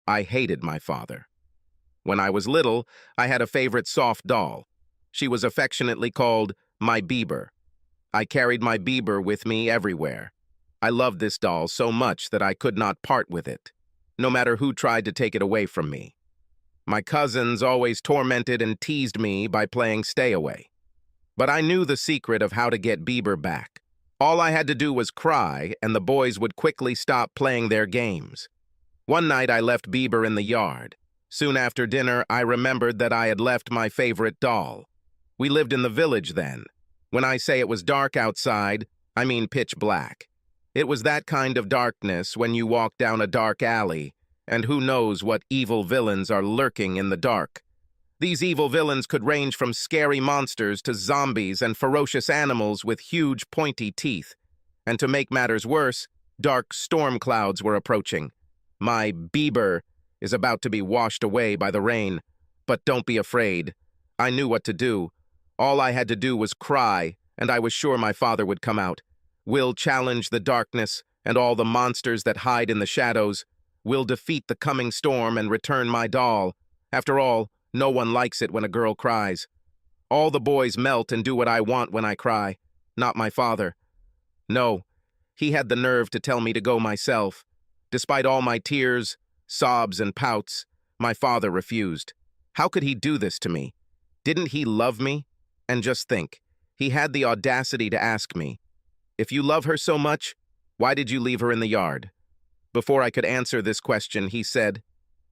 I hated my father. When I was little, I had a favorite soft doll. She was affectionately called my Bieber. I carried my Bieber with me everywhere. I loved this doll so much that I could not part with it, no matter who tried to take it away from me. My cousins always tormented and teased me by playing stay away. But I knew the secret of how to get Bieber back. All I had to do was cry, and the boys would quickly stop playing their games. One night I left Bieber in the yard. Soon after dinner, I remembered that I had left my favorite doll. We lived in the village then. When I say it was dark outside, I mean pitch black. It was that kind of darkness when you walk down a dark alley, and who knows what evil villains are lurking in the dark. These evil villains could range from scary monsters to zombies and ferocious animals with huge pointy teeth. And to make matters worse, dark storm clouds were approaching. My Bieber is about to be washed away by the rain. But don't be afraid. I knew what to do. All I had to do was cry, and I was sure my father would come out. We'll challenge the darkness and all the monsters that hide in the shadows. We'll defeat the coming storm and return my doll. After all, no one likes it when a girl cries. All the boys melt and do what I want when I cry. Not my father. No, he had the nerve to tell me to go myself. Despite all my tears, sobs, and pouts, my father refused. How could he do this to me? Didn't he love me? And just think, he had the audacity to ask me, "If you love her so much, why did you leave her in the yard?" Before I could answer this question, he said,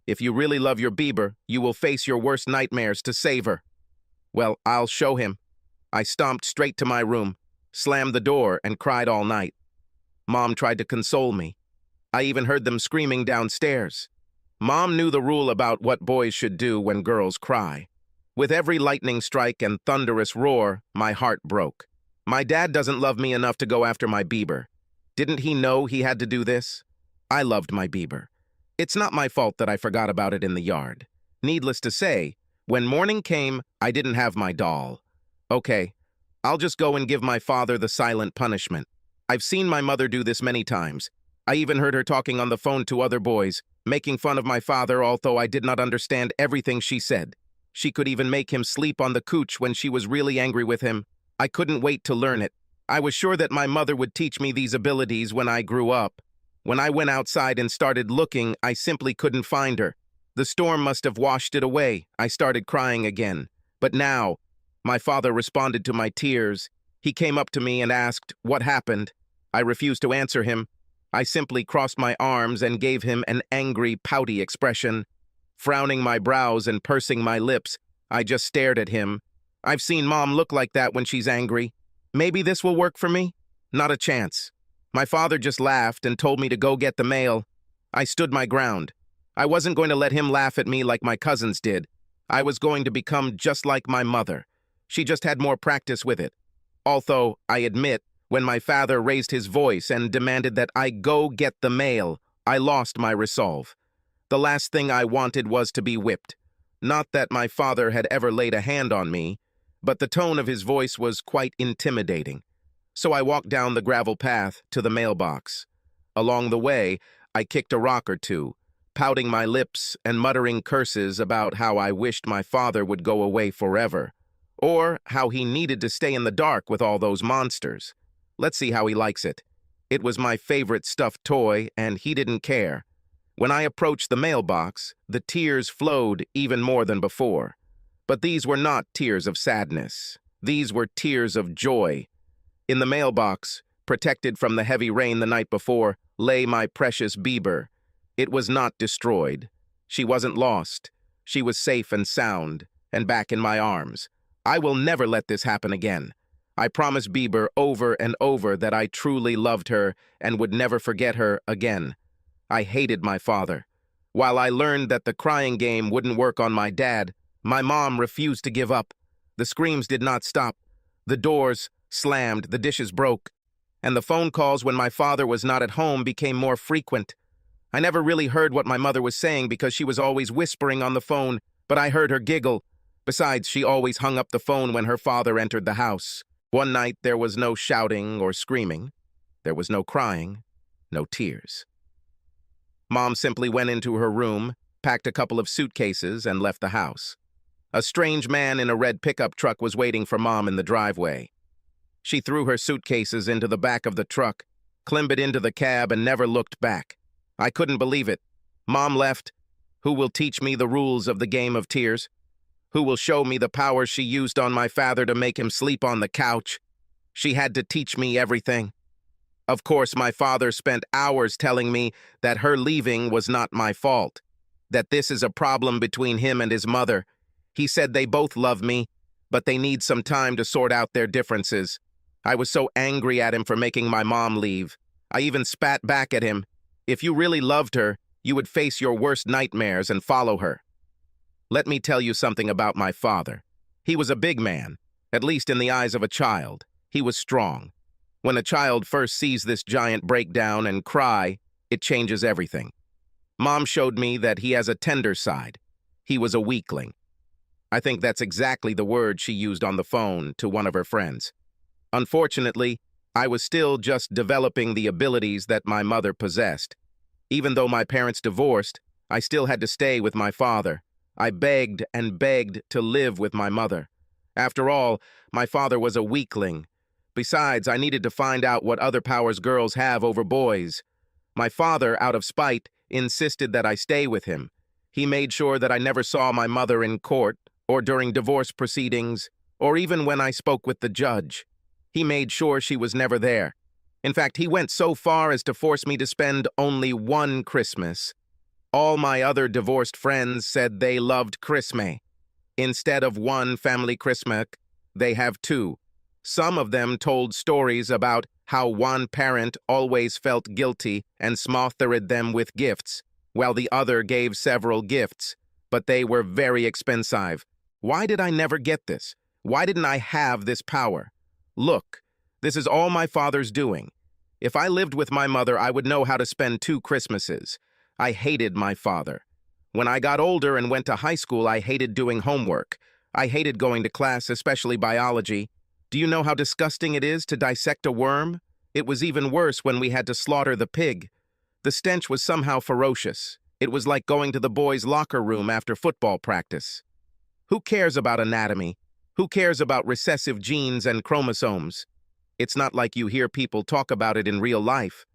"If you really love your Bieber, you will face your worst nightmares to save her." Well, I'll show him. I stomped straight to my room, slammed the door, and cried all night. Mom tried to console me. I even heard them screaming downstairs. Mom knew the rule about what boys should do when girls cry. With every lightning strike and thunderous roar, my heart broke. My dad doesn't love me enough to go after my Bieber. Didn't he know he had to do this? I loved my Bieber. It's not my fault that I forgot about it in the yard. Needless to say, when morning came, I didn't have my doll. Okay, I'll just go and give my father the silent punishment. I've seen my mother do this many times. I even heard her talking on the phone to other boys, making fun of my father, although I did not understand everything she said. She could even make him sleep on the couch when she was really angry with him. I couldn't wait to learn it. I was sure that my mother would teach me these abilities when I grew up. When I went outside and started looking, I simply couldn't find her. The storm must have washed it away. I started crying again. But now, my father responded to my tears. He came up to me and asked, "What happened?" I refused to answer him. I simply crossed my arms and gave him an angry, pouty expression. Frowning my brows and pursing my lips, I just stared at him. I've seen Mom look like that when she's angry. Maybe this will work for me? Not a chance. My father just laughed and told me to go get the mail. I stood my ground. I wasn't going to let him laugh at me like my cousins did. I was going to become just like my mother. She just had more practice with it. Although, I admit, when my father raised his voice and demanded that I go get the mail, I lost my resolve. The last thing I wanted was to be whipped. Not that my father had ever laid a hand on me, but the tone of his voice was quite intimidating. So I walked down the gravel path to the mailbox. Along the way, I kicked a rock or two, pouting my lips and muttering curses about how I wished my father would go away forever, or how he needed to stay in the dark with all those monsters. Let's see how he likes it. It was my favorite stuffed toy, and he didn't care. When I approached the mailbox, the tears flowed even more than before. But these were not tears of sadness. These were tears of joy. In the mailbox, protected from the heavy rain the night before, lay my precious Bieber. It was not destroyed. She wasn't lost. She was safe and sound, and back in my arms. I will never let this happen again. I promised Bieber over and over that I truly loved her and would never forget her again. I hated my father. While I learned that the crying game wouldn't work on my dad, my mom refused to give up. The screams did not stop. The doors slammed, the dishes broke, and the phone calls when my father was not at home became more frequent. I never really heard what my mother was saying because she was always whispering on the phone, but I heard her giggle. Besides, she always hung up the phone when her father entered the house. One night, there was no shouting or screaming. There was no crying, no tears. Mom simply went into her room, packed a couple of suitcases, and left the house. A strange man in a red pickup truck was waiting for Mom in the driveway. She threw her suitcases into the back of the truck, clambered into the cab, and never looked back. I couldn't believe it. Mom left. Who will teach me the rules of the game of tears? Who will show me the power she used on my father to make him sleep on the couch? She had to teach me everything. Of course, my father spent hours telling me that her leaving was not my fault, that this is a problem between him and his mother. He said they both love me, but they need some time to sort out their differences. I was so angry at him for making my mom leave. I even spat back at him. If you really loved her, you would face your worst nightmares and follow her. Let me tell you something about my father. He was a big man, at least in the eyes of a child. He was strong. When a child first sees this giant break down and cry, it changes everything. Mom showed me that he has a tender side. He was a weakling. I think that's exactly the word she used on the phone to one of her friends. Unfortunately, I was still just developing the abilities that my mother possessed. Even though my parents divorced, I still had to stay with my father. I begged and begged to live with my mother. After all, my father was a weakling. Besides, I needed to find out what other powers girls have over boys. My father, out of spite, insisted that I stay with him. He made sure that I never saw my mother in court, or during divorce proceedings, or even when I spoke with the judge. He made sure she was never there. In fact, he went so far as to force me to spend only one Christmas. All my other divorced friends said they loved Christmas. Instead of one family Christmas, they have two. Some of them told stories about how one parent always felt guilty and smothered them with gifts, while the other gave several gifts, but they were very expensive. Why did I never get this? Why didn't I have this power? Look, this is all my father's doing. If I lived with my mother, I would know how to spend 2 Christmases. I hated my father. When I got older and went to high school, I hated doing homework. I hated going to class, especially biology. Do you know how disgusting it is to dissect a worm? It was even worse when we had to slaughter the pig. The stench was somehow ferocious. It was like going to the boys' locker room after football practice. Who cares about anatomy? Who cares about recessive genes and chromosomes? It's not like you hear people talk about it in real life.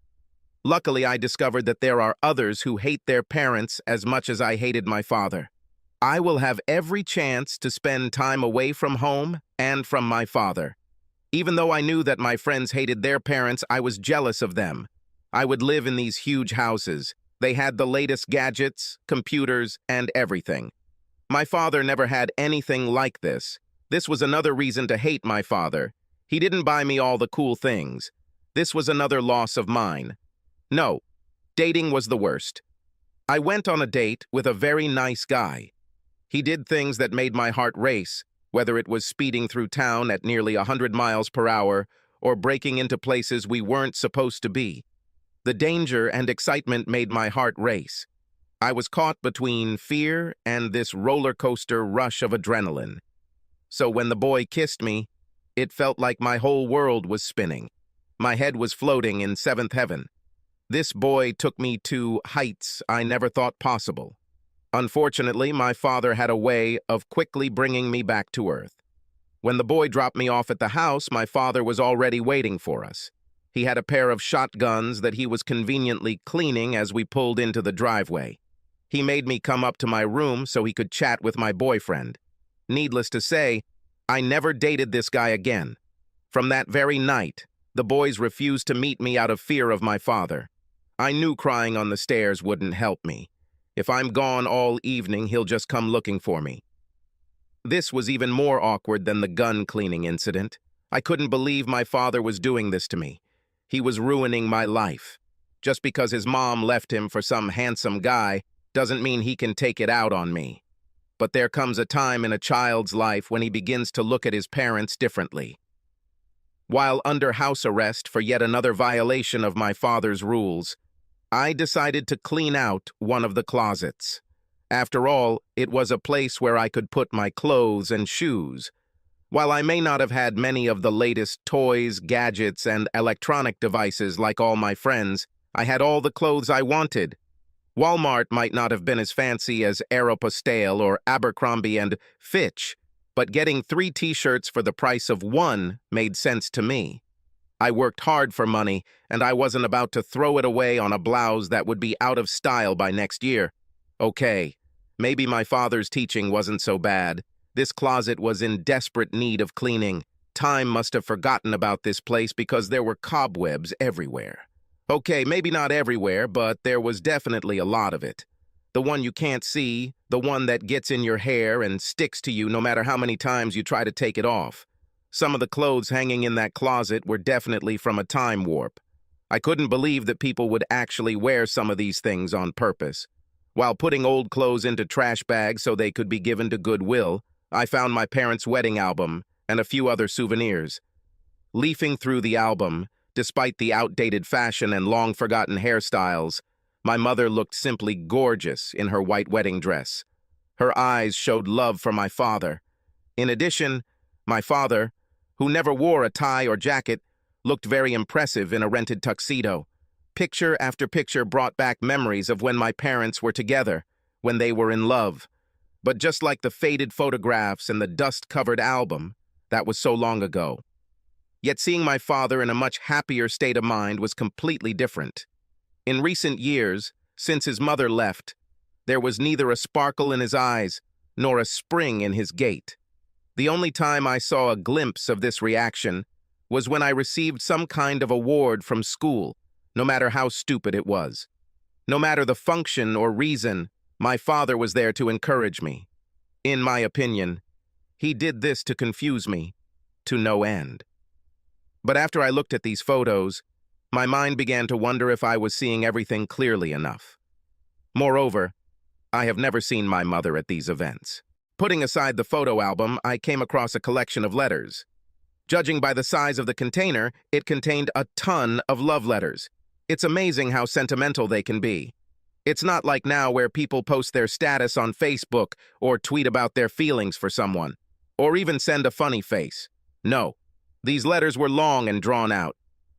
Luckily, I discovered that there are others who hate their parents as much as I hated my father. I will have every chance to spend time away from home and from my father. Even though I knew that my friends hated their parents, I was jealous of them. I would live in these huge houses. They had the latest gadgets, computers, and everything. My father never had anything like this. This was another reason to hate my father. He didn't buy me all the cool things. This was another loss of mine. No, dating was the worst. I went on a date with a very nice guy. He did things that made my heart race, whether it was speeding through town at nearly 100 miles per hour or breaking into places we weren't supposed to be. The danger and excitement made my heart race. I was caught between fear and this roller coaster rush of adrenaline. So when the boy kissed me, it felt like my whole world was spinning. My head was floating in seventh heaven. This boy took me to heights I never thought possible. Unfortunately, my father had a way of quickly bringing me back to earth. When the boy dropped me off at the house, my father was already waiting for us. He had a pair of shotguns that he was conveniently cleaning as we pulled into the driveway. He made me come up to my room so he could chat with my boyfriend. Needless to say, I never dated this guy again. From that very night, the boys refused to meet me out of fear of my father. I knew crying on the stairs wouldn't help me. If I'm gone all evening, he'll just come looking for me. This was even more awkward than the gun cleaning incident. I couldn't believe my father was doing this to me. He was ruining my life. Just because his mom left him for some handsome guy doesn't mean he can take it out on me. But there comes a time in a child's life when he begins to look at his parents differently. While under house arrest for yet another violation of my father's rules, I decided to clean out one of the closets. After all, it was a place where I could put my clothes and shoes. While I may not have had many of the latest toys, gadgets, and electronic devices like all my friends, I had all the clothes I wanted. Walmart might not have been as fancy as Aeropostale or Abercrombie and Fitch, but getting 3 t-shirts for the price of 1 made sense to me. I worked hard for money, and I wasn't about to throw it away on a blouse that would be out of style by next year. Okay, maybe my father's teaching wasn't so bad. This closet was in desperate need of cleaning. Time must have forgotten about this place because there were cobwebs everywhere. Okay, maybe not everywhere, but there was definitely a lot of it. The one you can't see, the one that gets in your hair and sticks to you no matter how many times you try to take it off. Some of the clothes hanging in that closet were definitely from a time warp. I couldn't believe that people would actually wear some of these things on purpose. While putting old clothes into trash bags so they could be given to Goodwill, I found my parents' wedding album and a few other souvenirs. Leafing through the album, despite the outdated fashion and long-forgotten hairstyles, my mother looked simply gorgeous in her white wedding dress. Her eyes showed love for my father. In addition, my father, who never wore a tie or jacket, looked very impressive in a rented tuxedo. Picture after picture brought back memories of when my parents were together, when they were in love. But just like the faded photographs and the dust-covered album, that was so long ago. Yet seeing my father in a much happier state of mind was completely different. In recent years, since his mother left, there was neither a sparkle in his eyes nor a spring in his gait. The only time I saw a glimpse of this reaction was when I received some kind of award from school, no matter how stupid it was. No matter the function or reason, my father was there to encourage me. In my opinion, he did this to confuse me to no end. But after I looked at these photos, my mind began to wonder if I was seeing everything clearly enough. Moreover, I have never seen my mother at these events. Putting aside the photo album, I came across a collection of letters. Judging by the size of the container, it contained a ton of love letters. It's amazing how sentimental they can be. It's not like now where people post their status on Facebook or tweet about their feelings for someone, or even send a funny face. No, these letters were long and drawn out.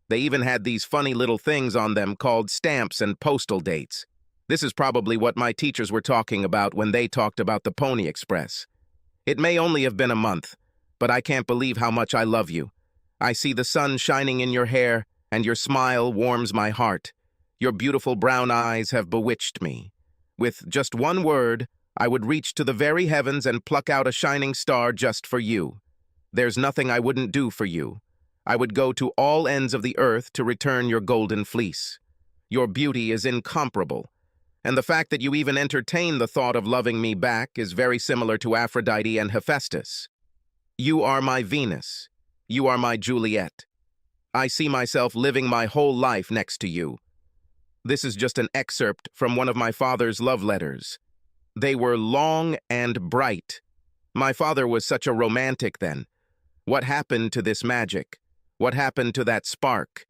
They even had these funny little things on them called stamps and postal dates. This is probably what my teachers were talking about when they talked about the Pony Express. It may only have been a month, but I can't believe how much I love you. I see the sun shining in your hair, and your smile warms my heart. Your beautiful brown eyes have bewitched me. With just one word, I would reach to the very heavens and pluck out a shining star just for you. There's nothing I wouldn't do for you. I would go to all ends of the earth to return your golden fleece. Your beauty is incomparable, and the fact that you even entertain the thought of loving me back is very similar to Aphrodite and Hephaestus. You are my Venus. You are my Juliet. I see myself living my whole life next to you. This is just an excerpt from one of my father's love letters. They were long and bright. My father was such a romantic then. What happened to this magic? What happened to that spark?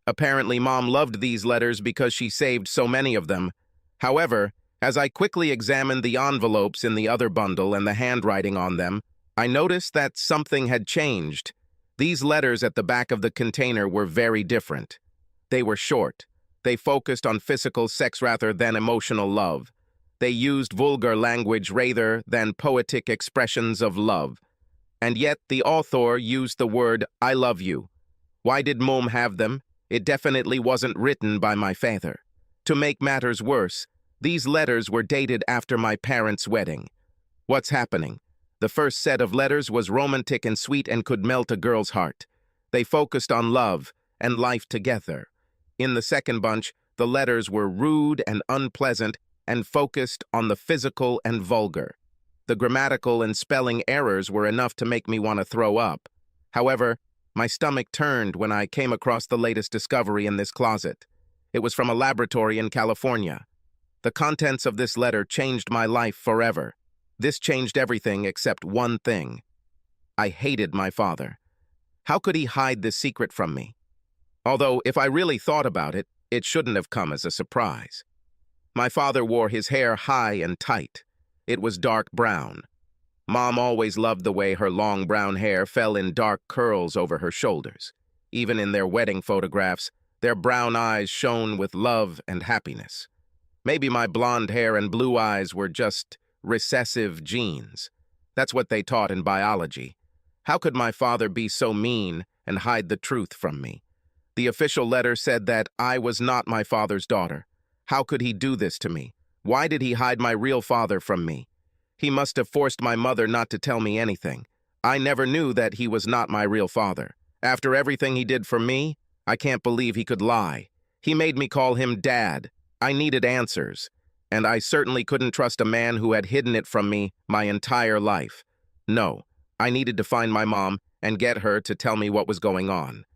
Apparently, Mom loved these letters because she saved so many of them. However, as I quickly examined the envelopes in the other bundle and the handwriting on them, I noticed that something had changed. These letters at the back of the container were very different. They were short. They focused on physical sex rather than emotional love. They used vulgar language rather than poetic expressions of love. And yet the author used the word, "I love you." Why did Mom have them? It definitely wasn't written by my father. To make matters worse, these letters were dated after my parents' wedding. What's happening? The first set of letters was romantic and sweet and could melt a girl's heart. They focused on love and life together. In the second bunch, the letters were rude and unpleasant and focused on the physical and vulgar. The grammatical and spelling errors were enough to make me want to throw up. However, my stomach turned when I came across the latest discovery in this closet. It was from a laboratory in California. The contents of this letter changed my life forever. This changed everything except one thing. I hated my father. How could he hide this secret from me? Although, if I really thought about it, it shouldn't have come as a surprise. My father wore his hair high and tight. It was dark brown. Mom always loved the way her long brown hair fell in dark curls over her shoulders. Even in their wedding photographs, their brown eyes shone with love and happiness. Maybe my blonde hair and blue eyes were just recessive genes. That's what they taught in biology. How could my father be so mean and hide the truth from me? The official letter said that I was not my father's daughter. How could he do this to me? Why did he hide my real father from me? He must have forced my mother not to tell me anything. I never knew that he was not my real father. After everything he did for me, I can't believe he could lie. He made me call him Dad. I needed answers, and I certainly couldn't trust a man who had hidden it from me my entire life. No, I needed to find my mom and get her to tell me what was going on.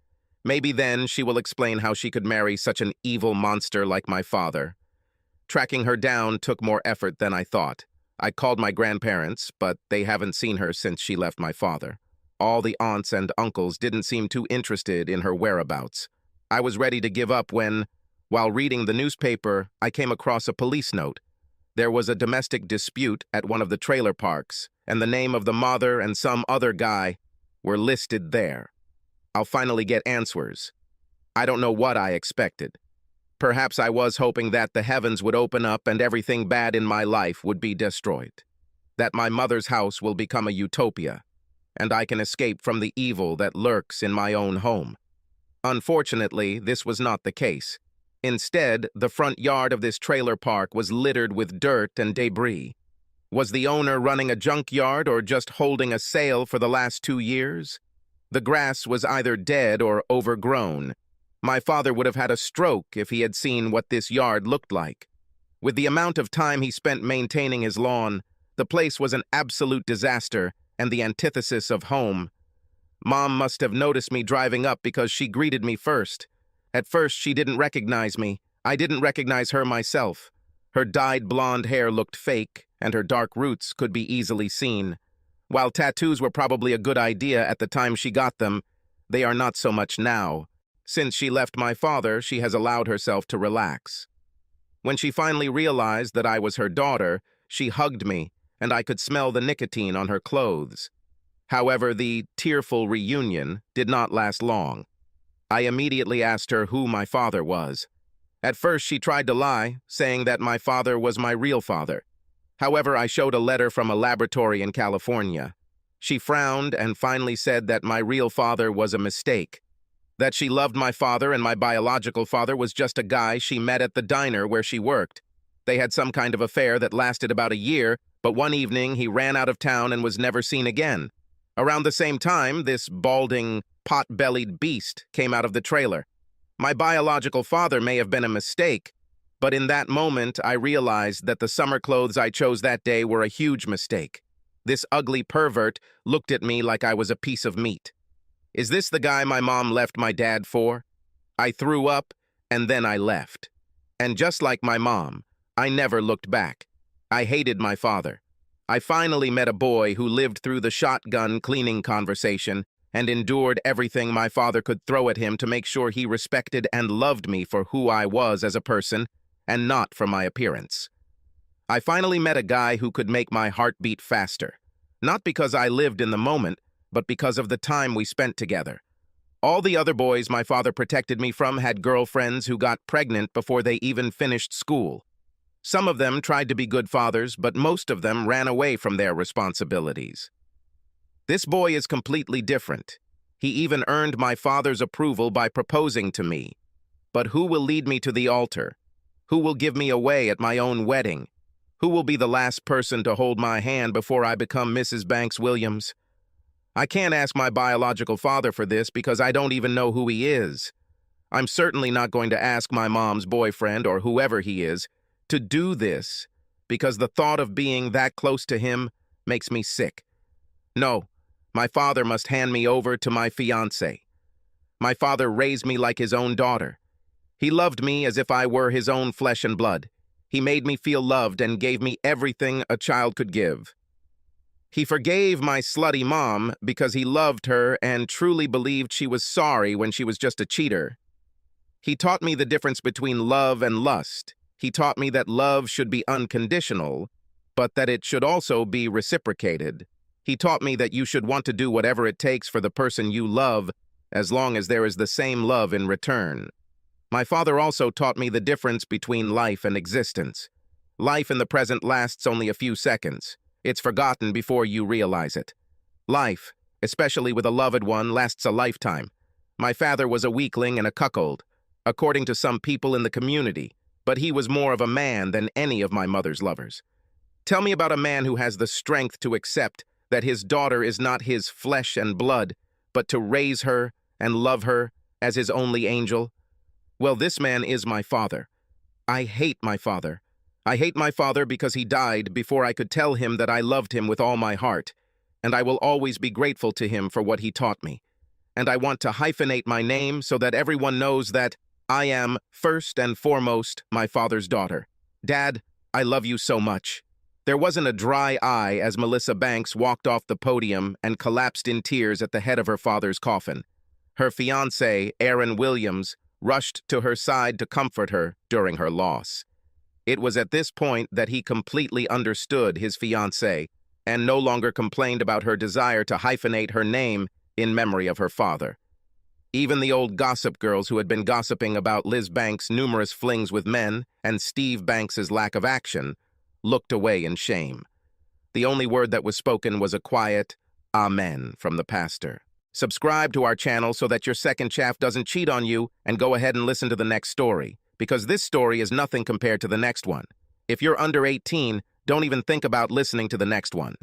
Maybe then she will explain how she could marry such an evil monster like my father. Tracking her down took more effort than I thought. I called my grandparents, but they haven't seen her since she left my father. All the aunts and uncles didn't seem too interested in her whereabouts. I was ready to give up when, while reading the newspaper, I came across a police note. There was a domestic dispute at one of the trailer parks, and the name of the mother and some other guy were listed there. I'll finally get answers. I don't know what I expected. Perhaps I was hoping that the heavens would open up and everything bad in my life would be destroyed. That my mother's house will become a utopia, and I can escape from the evil that lurks in my own home. Unfortunately, this was not the case. Instead, the front yard of this trailer park was littered with dirt and debris. Was the owner running a junkyard or just holding a sale for the last 2 years? The grass was either dead or overgrown. My father would have had a stroke if he had seen what this yard looked like. With the amount of time he spent maintaining his lawn, the place was an absolute disaster and the antithesis of home. Mom must have noticed me driving up because she greeted me first. At first, she didn't recognize me. I didn't recognize her myself. Her dyed blonde hair looked fake, and her dark roots could be easily seen. While tattoos were probably a good idea at the time she got them, they are not so much now. Since she left my father, she has allowed herself to relax. When she finally realized that I was her daughter, she hugged me, and I could smell the nicotine on her clothes. However, the tearful reunion did not last long. I immediately asked her who my father was. At first, she tried to lie, saying that my father was my real father. However, I showed a letter from a laboratory in California. She frowned and finally said that my real father was a mistake. That she loved my father and my biological father was just a guy she met at the diner where she worked. They had some kind of affair that lasted about a year, but one evening he ran out of town and was never seen again. Around the same time, this balding, pot-bellied beast came out of the trailer. My biological father may have been a mistake, but in that moment I realized that the summer clothes I chose that day were a huge mistake. This ugly pervert looked at me like I was a piece of meat. Is this the guy my mom left my dad for? I threw up, and then I left. And just like my mom, I never looked back. I hated my father. I finally met a boy who lived through the shotgun cleaning conversation and endured everything my father could throw at him to make sure he respected and loved me for who I was as a person and not for my appearance. I finally met a guy who could make my heart beat faster, not because I lived in the moment, but because of the time we spent together. All the other boys my father protected me from had girlfriends who got pregnant before they even finished school. Some of them tried to be good fathers, but most of them ran away from their responsibilities. This boy is completely different. He even earned my father's approval by proposing to me. But who will lead me to the altar? Who will give me away at my own wedding? Who will be the last person to hold my hand before I become Mrs. Banks Williams? I can't ask my biological father for this because I don't even know who he is. I'm certainly not going to ask my mom's boyfriend or whoever he is to do this because the thought of being that close to him makes me sick. No, my father must hand me over to my fiancée. My father raised me like his own daughter. He loved me as if I were his own flesh and blood. He made me feel loved and gave me everything a child could give. He forgave my slutty mom because he loved her and truly believed she was sorry when she was just a cheater. He taught me the difference between love and lust. He taught me that love should be unconditional, but that it should also be reciprocated. He taught me that you should want to do whatever it takes for the person you love as long as there is the same love in return. My father also taught me the difference between life and existence. Life in the present lasts only a few seconds. It's forgotten before you realize it. Life, especially with a loved one, lasts a lifetime. My father was a weakling and a cuckold, according to some people in the community, but he was more of a man than any of my mother's lovers. Tell me about a man who has the strength to accept that his daughter is not his flesh and blood, but to raise her and love her as his only angel. Well, this man is my father. I hate my father. I hate my father because he died before I could tell him that I loved him with all my heart, and I will always be grateful to him for what he taught me. And I want to hyphenate my name so that everyone knows that I am, first and foremost, my father's daughter. Dad, I love you so much. There wasn't a dry eye as Melissa Banks walked off the podium and collapsed in tears at the head of her father's coffin. Her fiancé, Aaron Williams, rushed to her side to comfort her during her loss. It was at this point that he completely understood his fiancée and no longer complained about her desire to hyphenate her name in memory of her father. Even the old gossip girls who had been gossiping about Liz Banks' numerous flings with men and Steve Banks' lack of action looked away in shame. The only word that was spoken was a quiet amen from the pastor. Subscribe to our channel so that your second chaff doesn't cheat on you, and go ahead and listen to the next story, because this story is nothing compared to the next one. If you're under 18, don't even think about listening to the next one.